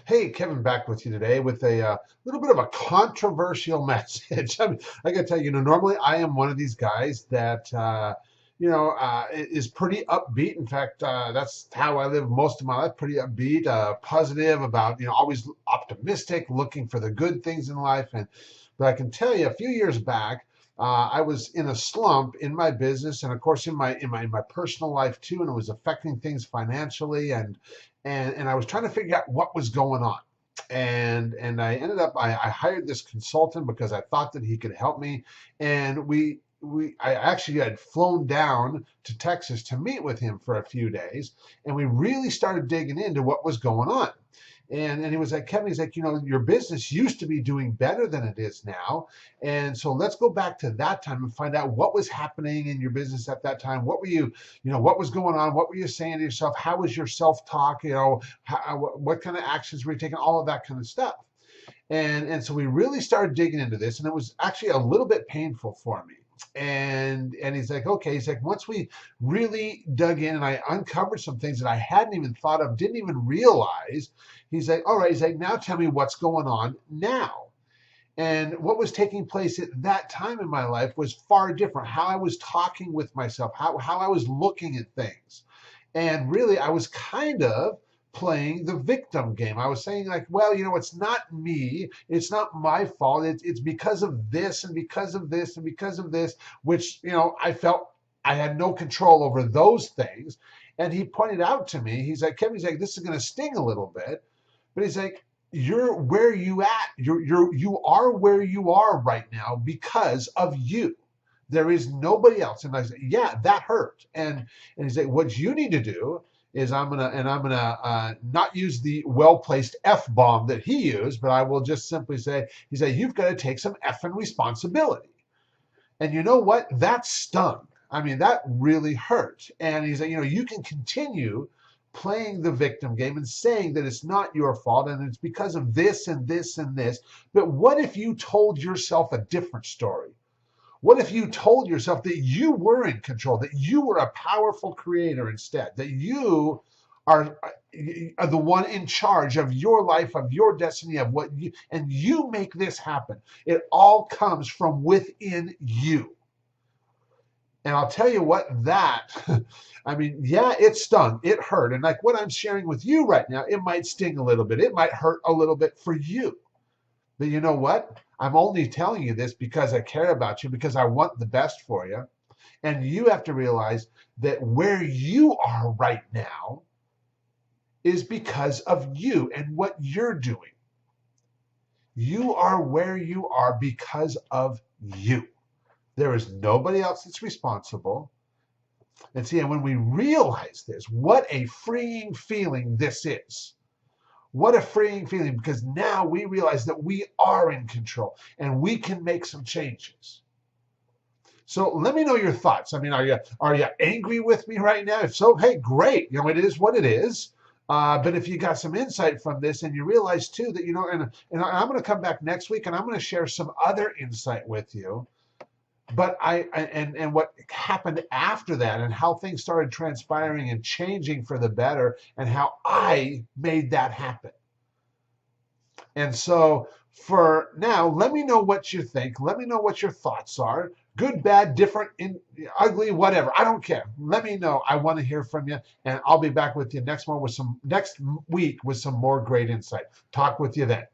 Hey, Kevin, back with you today with a little bit of a controversial message. I mean, I got to tell you, normally I am one of these guys that, is pretty upbeat. In fact, that's how I live most of my life, pretty upbeat, positive about, always optimistic, looking for the good things in life. But I can tell you, a few years back, I was in a slump in my business, and of course in my personal life too, and it was affecting things financially, and I was trying to figure out what was going on. And I ended up I hired this consultant because I thought that he could help me. And I actually had flown down to Texas to meet with him for a few days, and we really started digging into what was going on. And he was like, Kevin, he's like, your business used to be doing better than it is now. And so let's go back to that time and find out what was happening in your business at that time. What were what was going on? What were you saying to yourself? How was your self-talk? What kind of actions were you taking? All of that kind of stuff. And so we really started digging into this, and it was actually a little bit painful for me. And he's like, okay, he's like, once we really dug in and I uncovered some things that I hadn't even thought of, didn't even realize, he's like, all right, he's like, now tell me what's going on now. And what was taking place at that time in my life was far different. How I was talking with myself, how I was looking at things. And really, I was kind of playing the victim game. I was saying, like, well, it's not me. It's not my fault. It's because of this and because of this and because of this, which, I felt I had no control over those things. And he pointed out to me, he's like, Kevin, he's like, this is going to sting a little bit. But he's like, you're where you at. You are where you are right now because of you. There is nobody else. And I said, yeah, that hurt. And he's like, what you need to do is I'm gonna not use the well-placed F-bomb that he used, but I will just simply say, he said, you've got to take some effing responsibility. And you know what? That stung. I mean, that really hurt. And he's like, you can continue playing the victim game and saying that it's not your fault and it's because of this and this and this. But what if you told yourself a different story? What if you told yourself that you were in control, that you were a powerful creator instead, that you are the one in charge of your life, of your destiny, of what you, and you make this happen. It all comes from within you. And I'll tell you what, that, I mean, yeah, it stung, it hurt. And like what I'm sharing with you right now, it might sting a little bit, it might hurt a little bit for you. But you know what? I'm only telling you this because I care about you, because I want the best for you. And you have to realize that where you are right now is because of you and what you're doing. You are where you are because of you. There is nobody else that's responsible. And see, and when we realize this, what a freeing feeling this is. What a freeing feeling, because now we realize that we are in control and we can make some changes. So let me know your thoughts. I mean, are you angry with me right now? If so, hey, great. It is what it is. But if you got some insight from this and you realize too that, and I'm going to come back next week and I'm going to share some other insight with you. But and what happened after that and how things started transpiring and changing for the better and how I made that happen. And so for now, let me know what you think. Let me know what your thoughts are. Good, bad, different, ugly, whatever. I don't care. Let me know. I want to hear from you. And I'll be back with you next week with some more great insight. Talk with you then.